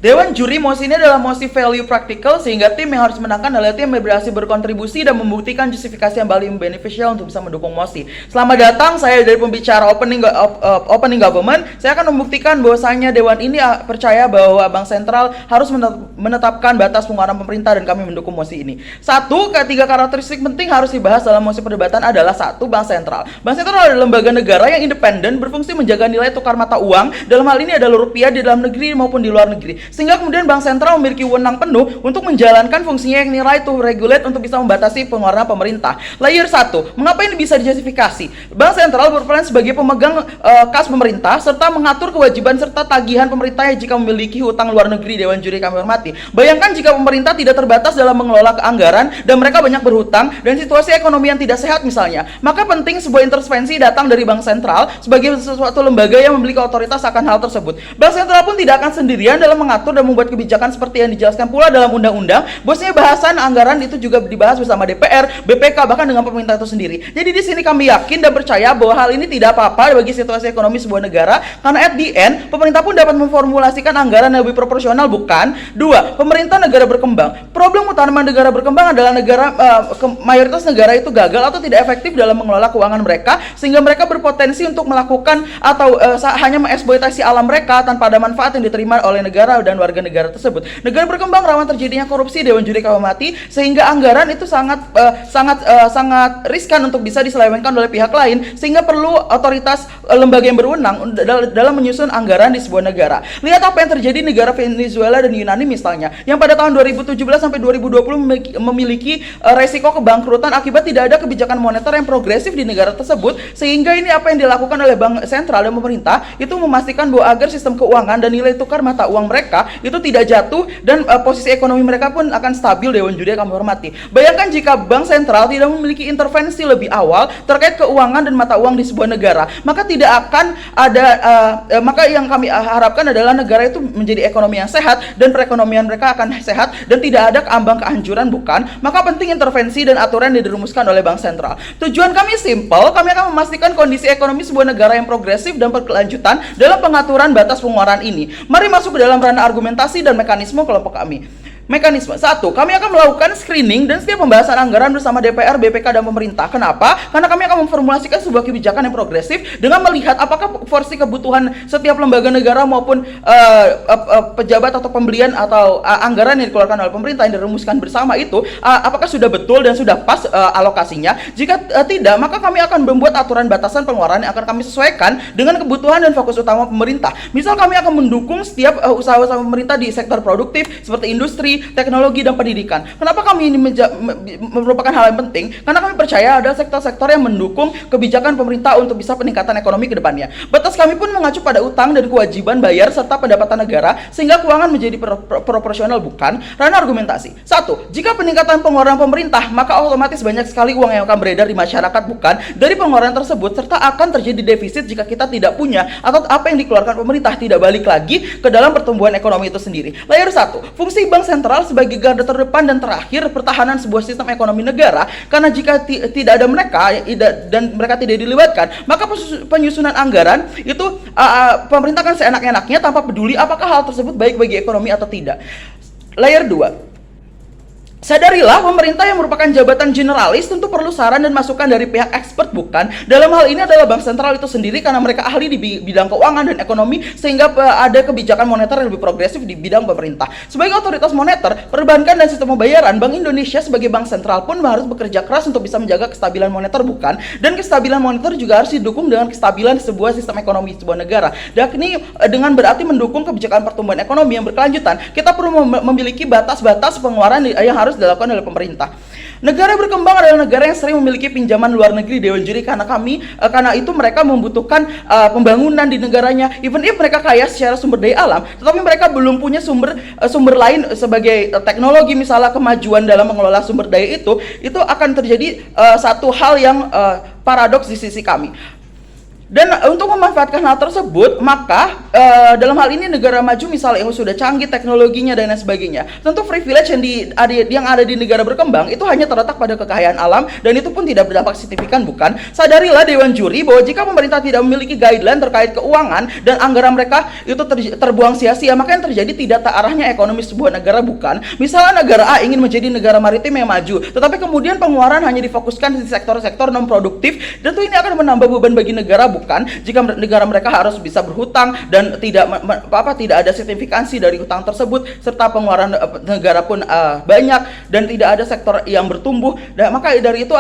Dewan juri mosi ini adalah mosi value practical, sehingga tim yang harus menangkan adalah tim yang berhasil berkontribusi dan membuktikan justifikasi yang paling beneficial untuk bisa mendukung mosi. Selamat datang, saya dari pembicara opening government. Saya akan membuktikan bahwasanya Dewan ini percaya bahwa Bank Sentral harus menetapkan batas pengeluaran pemerintah dan kami mendukung mosi ini. Ketiga karakteristik penting harus dibahas dalam mosi perdebatan adalah: satu, Bank Sentral. Bank Sentral adalah lembaga negara yang independen, berfungsi menjaga nilai tukar mata uang, dalam hal ini adalah rupiah, di dalam negeri maupun di luar negeri. Sehingga kemudian Bank Sentral memiliki wewenang penuh untuk menjalankan fungsinya yang nilai to regulate, untuk bisa membatasi pengeluaran pemerintah. Layer 1, mengapa ini bisa dijustifikasi? Bank Sentral berperan sebagai pemegang kas pemerintah serta mengatur kewajiban serta tagihan pemerintahnya jika memiliki hutang luar negeri. Dewan juri kami hormati, bayangkan jika pemerintah tidak terbatas dalam mengelola anggaran dan mereka banyak berhutang dan situasi ekonomi yang tidak sehat misalnya, maka penting sebuah intervensi datang dari Bank Sentral sebagai sesuatu lembaga yang memiliki otoritas akan hal tersebut. Bank Sentral pun tidak akan sendirian dalam mengatur dan membuat kebijakan seperti yang dijelaskan pula dalam undang-undang. Bosnya bahasan anggaran itu juga dibahas bersama DPR, BPK, bahkan dengan pemerintah itu sendiri. Jadi di sini kami yakin dan percaya bahwa hal ini tidak apa-apa bagi situasi ekonomi sebuah negara, karena at the end pemerintah pun dapat memformulasikan anggaran yang lebih proporsional, bukan? Dua, pemerintah negara berkembang. Problem utama negara berkembang adalah mayoritas negara itu gagal atau tidak efektif dalam mengelola keuangan mereka, sehingga mereka berpotensi untuk melakukan atau hanya mengeksploitasi alam mereka tanpa ada manfaat yang diterima oleh negara dan warga negara tersebut. Negara berkembang rawan terjadinya korupsi, Dewan juri kami hormati, sehingga anggaran itu sangat riskan untuk bisa diselewengkan oleh pihak lain, sehingga perlu otoritas lembaga yang berwenang dalam menyusun anggaran di sebuah negara. Lihat apa yang terjadi di negara Venezuela dan Yunani misalnya, yang pada tahun 2017 sampai 2020 memiliki resiko kebangkrutan akibat tidak ada kebijakan moneter yang progresif di negara tersebut, sehingga ini apa yang dilakukan oleh Bank Sentral dan pemerintah itu memastikan bahwa agar sistem keuangan dan nilai tukar mata uang mereka itu tidak jatuh dan posisi ekonomi mereka pun akan stabil. Dewan juri kami hormati, bayangkan jika Bank Sentral tidak memiliki intervensi lebih awal terkait keuangan dan mata uang di sebuah negara, maka tidak akan ada maka yang kami harapkan adalah negara itu menjadi ekonomi yang sehat dan perekonomian mereka akan sehat dan tidak ada ambang kehancuran, bukan? Maka penting intervensi dan aturan yang dirumuskan oleh Bank Sentral. Tujuan kami simple, kami akan memastikan kondisi ekonomi sebuah negara yang progresif dan berkelanjutan dalam pengaturan batas pengeluaran ini. Mari masuk ke dalam ranah argumentasi dan mekanisme kelompok kami. Mekanisme 1, kami akan melakukan screening dan setiap pembahasan anggaran bersama DPR, BPK, dan pemerintah. Kenapa? Karena kami akan memformulasikan sebuah kebijakan yang progresif dengan melihat apakah porsi kebutuhan setiap lembaga negara maupun pejabat atau pembelian atau anggaran yang dikeluarkan oleh pemerintah yang dirumuskan bersama itu apakah sudah betul dan sudah pas alokasinya. Jika tidak, maka kami akan membuat aturan batasan pengeluaran yang akan kami sesuaikan dengan kebutuhan dan fokus utama pemerintah. Misal kami akan mendukung setiap usaha-usaha pemerintah di sektor produktif seperti industri, teknologi, dan pendidikan. Kenapa kami ini merupakan hal yang penting? Karena kami percaya ada sektor-sektor yang mendukung kebijakan pemerintah untuk bisa peningkatan ekonomi ke depannya. Batas kami pun mengacu pada utang dan kewajiban bayar serta pendapatan negara, sehingga keuangan menjadi proporsional, bukan? Ranah argumentasi. 1, jika peningkatan pengeluaran pemerintah, maka otomatis banyak sekali uang yang akan beredar di masyarakat, bukan? Dari pengeluaran tersebut, serta akan terjadi defisit jika kita tidak punya atau apa yang dikeluarkan pemerintah tidak balik lagi ke dalam pertumbuhan ekonomi itu sendiri. Layer 1, fungsi Bank Sentral sebagai garda terdepan dan terakhir pertahanan sebuah sistem ekonomi negara, karena jika tidak ada mereka dan mereka tidak dilibatkan, maka penyusunan anggaran itu pemerintah kan seenak-enaknya tanpa peduli apakah hal tersebut baik bagi ekonomi atau tidak. Layer 2, sadarilah pemerintah yang merupakan jabatan generalis tentu perlu saran dan masukan dari pihak expert, bukan? Dalam hal ini adalah Bank Sentral itu sendiri, karena mereka ahli di bidang keuangan dan ekonomi, sehingga ada kebijakan moneter yang lebih progresif di bidang pemerintah. Sebagai otoritas moneter, perbankan dan sistem pembayaran, Bank Indonesia sebagai Bank Sentral pun harus bekerja keras untuk bisa menjaga kestabilan moneter, bukan? Dan kestabilan moneter juga harus didukung dengan kestabilan sebuah sistem ekonomi sebuah negara. Dan ini dengan berarti mendukung kebijakan pertumbuhan ekonomi yang berkelanjutan. Kita perlu memiliki batas-batas pengeluaran yang harus dilakukan oleh pemerintah. Negara berkembang adalah negara yang sering memiliki pinjaman luar negeri, Dewan juri, karena itu mereka membutuhkan pembangunan di negaranya. Even if mereka kaya secara sumber daya alam, tetapi mereka belum punya sumber lain sebagai teknologi, misalnya kemajuan dalam mengelola sumber daya itu akan terjadi satu hal yang paradoks di sisi kami. Dan untuk memanfaatkan hal tersebut, maka dalam hal ini negara maju misalnya yang sudah canggih teknologinya dan lain sebagainya, tentu privilege yang ada di negara berkembang itu hanya terletak pada kekayaan alam, dan itu pun tidak berdampak signifikan, bukan? Sadarilah Dewan Juri bahwa jika pemerintah tidak memiliki guideline terkait keuangan dan anggaran mereka itu terbuang sia-sia, maka yang terjadi tidak tak arahnya ekonomi sebuah negara, bukan? Misalnya negara A ingin menjadi negara maritim yang maju, tetapi kemudian pengeluaran hanya difokuskan di sektor-sektor non produktif, tentu ini akan menambah beban bagi negara, bukan? Jika negara mereka harus bisa berhutang dan tidak ada signifikansi dari hutang tersebut, serta pengeluaran negara pun banyak dan tidak ada sektor yang bertumbuh, dan maka dari itu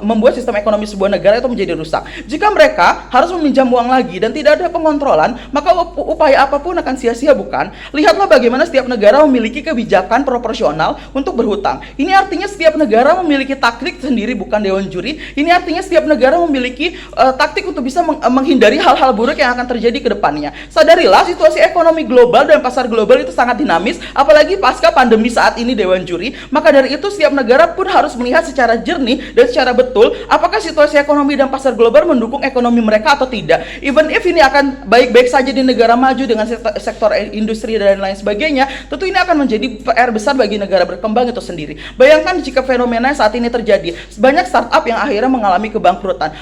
membuat sistem ekonomi sebuah negara itu menjadi rusak. Jika mereka harus meminjam uang lagi dan tidak ada pengontrolan, maka upaya apapun akan sia-sia, bukan? Lihatlah bagaimana setiap negara memiliki kebijakan proporsional untuk berhutang. Ini artinya setiap negara memiliki taktik sendiri, bukan Dewan Juri. Ini artinya setiap negara memiliki taktik untuk bisa menghindari hal-hal buruk yang akan terjadi ke depannya. Sadarilah situasi ekonomi global dan pasar global itu sangat dinamis, apalagi pasca pandemi saat ini, Dewan Juri. Maka dari itu setiap negara pun harus melihat secara jernih dan secara betul apakah situasi ekonomi dan pasar global mendukung ekonomi mereka atau tidak. Even if ini akan baik-baik saja di negara maju dengan sektor industri dan lain sebagainya, tentu ini akan menjadi PR besar bagi negara berkembang itu sendiri. Bayangkan jika fenomena saat ini terjadi, banyak startup yang akhirnya mengalami kebangkrutan.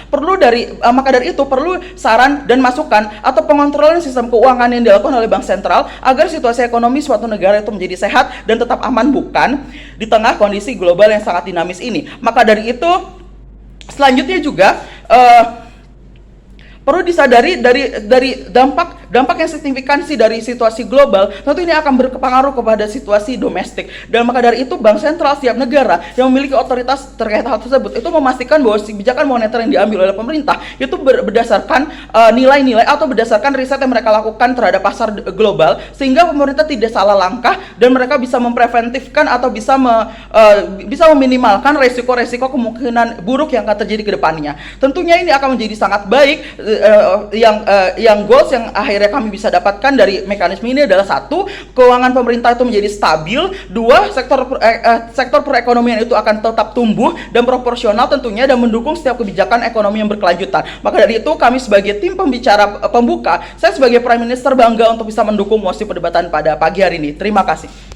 Maka dari itu perlu saran dan masukan atau pengontrolan sistem keuangan yang dilakukan oleh bank sentral agar situasi ekonomi suatu negara itu menjadi sehat dan tetap aman, bukan? Di tengah kondisi global yang sangat dinamis ini. Maka dari itu selanjutnya juga perlu disadari dari dampak yang signifikansi dari situasi global, tentu ini akan berpengaruh kepada situasi domestik. Dan maka dari itu bank sentral setiap negara yang memiliki otoritas terkait hal tersebut itu memastikan bahwa kebijakan moneter yang diambil oleh pemerintah itu berdasarkan nilai-nilai atau berdasarkan riset yang mereka lakukan terhadap pasar global, sehingga pemerintah tidak salah langkah dan mereka bisa mempreventifkan atau bisa meminimalkan resiko-resiko kemungkinan buruk yang akan terjadi ke depannya. Tentunya ini akan menjadi sangat baik. Yang goals yang akhirnya kami bisa dapatkan dari mekanisme ini adalah: satu, keuangan pemerintah itu menjadi stabil; dua, sektor perekonomian itu akan tetap tumbuh dan proporsional tentunya dan mendukung setiap kebijakan ekonomi yang berkelanjutan. Maka dari itu kami sebagai tim pembicara pembuka, saya sebagai Prime Minister bangga untuk bisa mendukung mosi perdebatan pada pagi hari ini. Terima kasih.